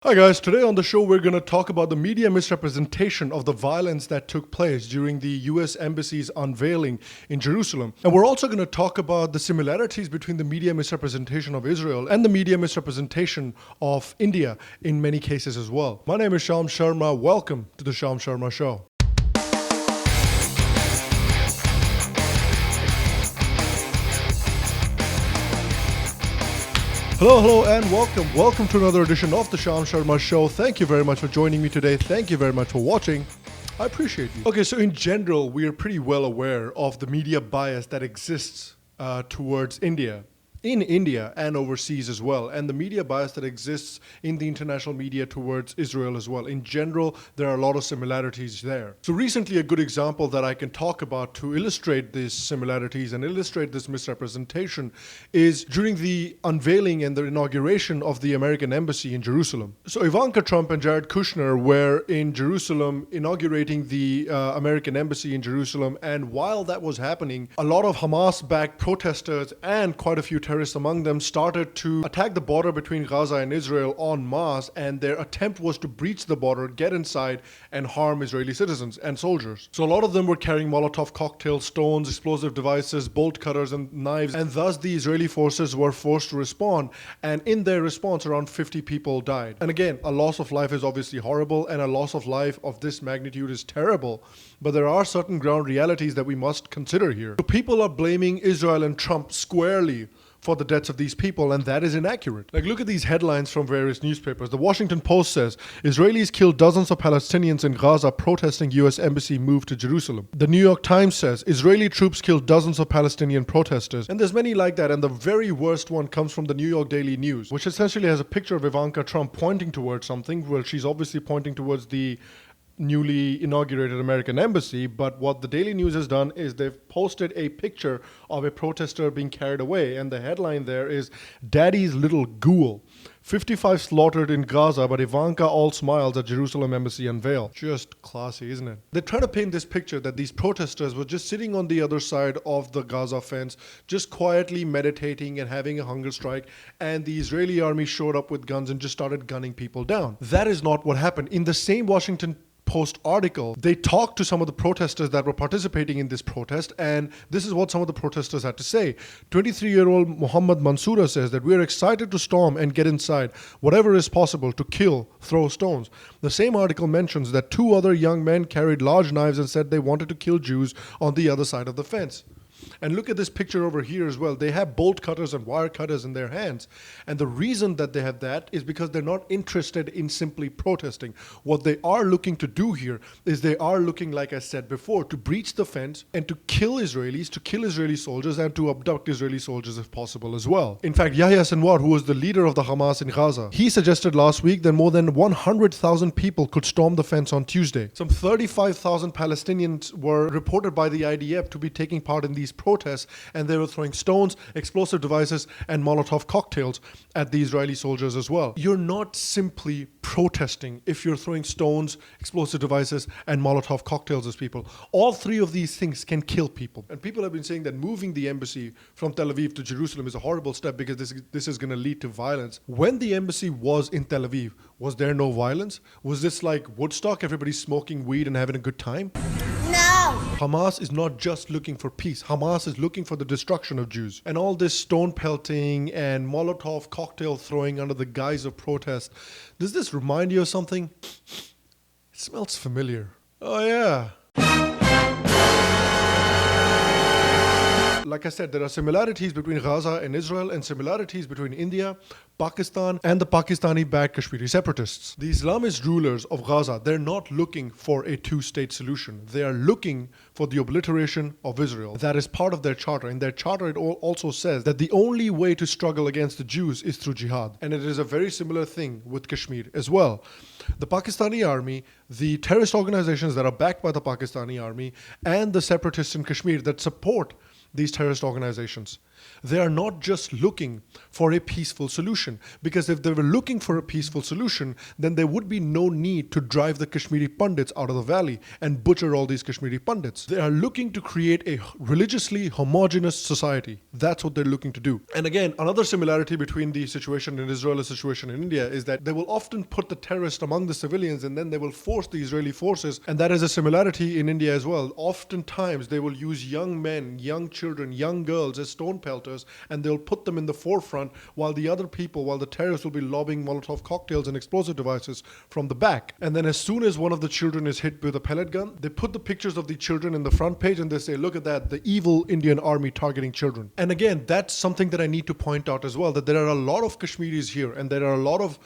Hi guys, today on the show we're going to talk about the media misrepresentation of the violence that took place during the US Embassy's unveiling in Jerusalem. And we're also going to talk about the similarities between the media misrepresentation of Israel and the media misrepresentation of India in many cases as well. My name is Sharma. Welcome to the Sharma Show. Hello, and welcome. Welcome to another edition of the Sharma Show. Thank you very much for joining me today. Thank you very much for watching. I appreciate you. Okay, so in general, we are pretty well aware of the media bias that exists towards India. In India and overseas as well, and the media bias that exists in the international media towards Israel as well. In general, there are a lot of similarities there. So recently, a good example that I can talk about to illustrate these similarities and illustrate this misrepresentation is during the unveiling and the inauguration of the American embassy in Jerusalem. So Ivanka Trump and Jared Kushner were in Jerusalem inaugurating the American embassy in Jerusalem, and while that was happening, a lot of Hamas-backed protesters and quite a few terrorists among them started to attack the border between Gaza and Israel en masse, and their attempt was to breach the border, get inside, and harm Israeli citizens and soldiers. So a lot of them were carrying Molotov cocktails, stones, explosive devices, bolt cutters, and knives, and thus the Israeli forces were forced to respond, and in their response, around 50 people died. And again, a loss of life is obviously horrible, and a loss of life of this magnitude is terrible, but there are certain ground realities that we must consider here. So people are blaming Israel and Trump squarely for the deaths of these people, and that is inaccurate. Like, look at these headlines from various newspapers. The Washington Post says, Israelis killed dozens of Palestinians in Gaza protesting US embassy move to Jerusalem. The New York Times says, Israeli troops killed dozens of Palestinian protesters. And there's many like that, and the very worst one comes from the New York Daily News, which essentially has a picture of Ivanka Trump pointing towards something. Well, she's obviously pointing towards the newly inaugurated American embassy, but what the Daily News has done is they've posted a picture of a protester being carried away, and the headline there is Daddy's Little Ghoul. 55 slaughtered in Gaza, but Ivanka all smiles at Jerusalem embassy unveil. Just classy, isn't it? They try to paint this picture that these protesters were just sitting on the other side of the Gaza fence, just quietly meditating and having a hunger strike, and the Israeli army showed up with guns and just started gunning people down. That is not what happened. In the same Washington Post article, they talked to some of the protesters that were participating in this protest, and this is what some of the protesters had to say. 23-year-old Muhammad Mansoura says that we are excited to storm and get inside, whatever is possible, to kill, throw stones. The same article mentions that two other young men carried large knives and said they wanted to kill Jews on the other side of the fence. And look at this picture over here as well. They have bolt cutters and wire cutters in their hands. And the reason that they have that is because they're not interested in simply protesting. What they are looking to do here is they are looking, like I said before, to breach the fence and to kill Israelis, to kill Israeli soldiers, and to abduct Israeli soldiers if possible as well. In fact, Yahya Sinwar, who was the leader of the Hamas in Gaza, he suggested last week that more than 100,000 people could storm the fence on Tuesday. Some 35,000 Palestinians were reported by the IDF to be taking part in these protests, and they were throwing stones, explosive devices, and Molotov cocktails at the Israeli soldiers as well. You're not simply protesting if you're throwing stones, explosive devices, and Molotov cocktails at people. All three of these things can kill people. And people have been saying that moving the embassy from Tel Aviv to Jerusalem is a horrible step because this is going to lead to violence. When the embassy was in Tel Aviv, was there no violence? Was this like Woodstock, everybody smoking weed and having a good time? No! Hamas is not just looking for peace. Hamas is looking for the destruction of Jews. And all this stone pelting and Molotov cocktail throwing under the guise of protest, does this remind you of something? It smells familiar. Oh yeah. Like I said, there are similarities between Gaza and Israel and similarities between India, Pakistan, and the Pakistani-backed Kashmiri separatists. The Islamist rulers of Gaza, they're not looking for a two-state solution. They are looking for the obliteration of Israel. That is part of their charter. In their charter, it also says that the only way to struggle against the Jews is through jihad. And it is a very similar thing with Kashmir as well. The Pakistani army, the terrorist organizations that are backed by the Pakistani army, and the separatists in Kashmir that support these terrorist organizations. They are not just looking for a peaceful solution, because if they were looking for a peaceful solution, then there would be no need to drive the Kashmiri Pandits out of the valley and butcher all these Kashmiri Pandits. They are looking to create a religiously homogenous society. That's what they're looking to do. And again, another similarity between the situation in Israel and the situation in India is that they will often put the terrorists among the civilians, and then they will force the Israeli forces, and that is a similarity in India as well. Oftentimes they will use young men, young children, young girls as stone pelters, and they'll put them in the forefront while the terrorists will be lobbing Molotov cocktails and explosive devices from the back. And then as soon as one of the children is hit with a pellet gun, they put the pictures of the children in the front page and they say, look at that, the evil Indian army targeting children. And again, that's something that I need to point out as well, that there are a lot of Kashmiris here, and there are a lot of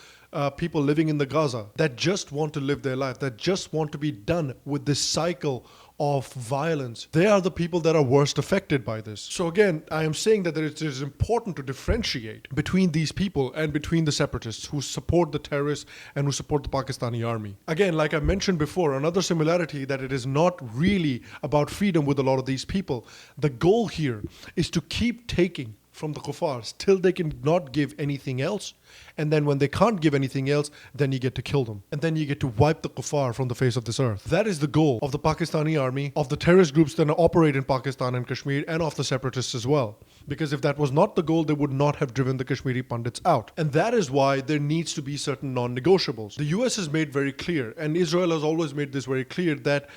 people living in the Gaza that just want to live their life, that just want to be done with this cycle of violence. They are the people that are worst affected by this. So again, I am saying that it is important to differentiate between these people and between the separatists who support the terrorists and who support the Pakistani army. Again, like I mentioned before, another similarity that it is not really about freedom with a lot of these people. The goal here is to keep taking from the kuffars till they can not give anything else, and then when they can't give anything else, then you get to kill them, and then you get to wipe the kuffar from the face of this earth. That is the goal of the Pakistani army, of the terrorist groups that operate in Pakistan and Kashmir, and of the separatists as well. Because if that was not the goal, they would not have driven the Kashmiri Pandits out. And that is why there needs to be certain non-negotiables. The US has made very clear, and Israel has always made this very clear, that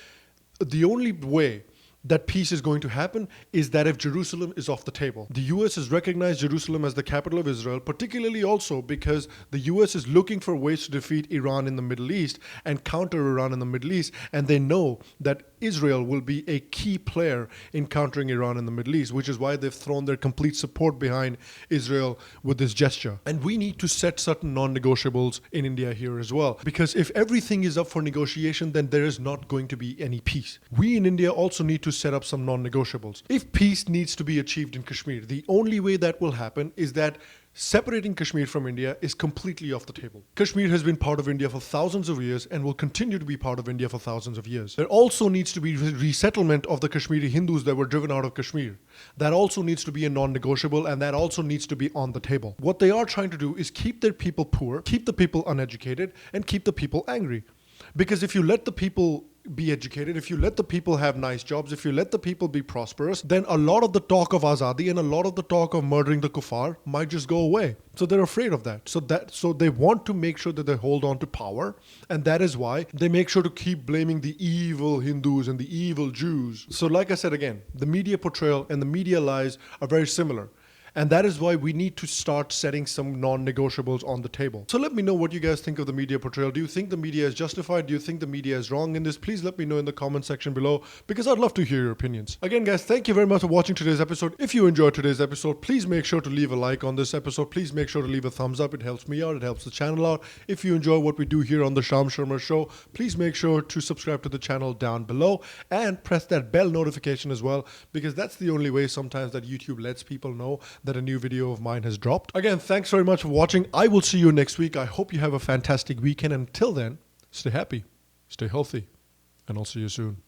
the only way that peace is going to happen is that if Jerusalem is off the table. The US has recognized Jerusalem as the capital of Israel, particularly also because the US is looking for ways to defeat Iran in the Middle East and counter Iran in the Middle East, and they know that Israel will be a key player in countering Iran in the Middle East, which is why they've thrown their complete support behind Israel with this gesture. And we need to set certain non-negotiables in India here as well, because if everything is up for negotiation, then there is not going to be any peace. We in India also need to set up some non-negotiables. If peace needs to be achieved in Kashmir, the only way that will happen is that separating Kashmir from India is completely off the table. Kashmir has been part of India for thousands of years and will continue to be part of India for thousands of years. There also needs to be resettlement of the Kashmiri Hindus that were driven out of Kashmir. That also needs to be a non-negotiable, and that also needs to be on the table. What they are trying to do is keep their people poor, keep the people uneducated, and keep the people angry. Because if you let the people be educated, if you let the people have nice jobs, if you let the people be prosperous, then a lot of the talk of Azadi and a lot of the talk of murdering the kuffar might just go away. So they're afraid of that. So they want to make sure that they hold on to power, and that is why they make sure to keep blaming the evil Hindus and the evil Jews. So like I said again, the media portrayal and the media lies are very similar. And that is why we need to start setting some non-negotiables on the table. So let me know what you guys think of the media portrayal. Do you think the media is justified? Do you think the media is wrong in this? Please let me know in the comment section below, because I'd love to hear your opinions. Again, guys, thank you very much for watching today's episode. If you enjoyed today's episode, please make sure to leave a like on this episode. Please make sure to leave a thumbs up. It helps me out. It helps the channel out. If you enjoy what we do here on the Sham Sharma Show, please make sure to subscribe to the channel down below and press that bell notification as well, because that's the only way sometimes that YouTube lets people know that a new video of mine has dropped. Again, thanks very much for watching. I will see you next week. I hope you have a fantastic weekend. Until then, stay happy, stay healthy, and I'll see you soon.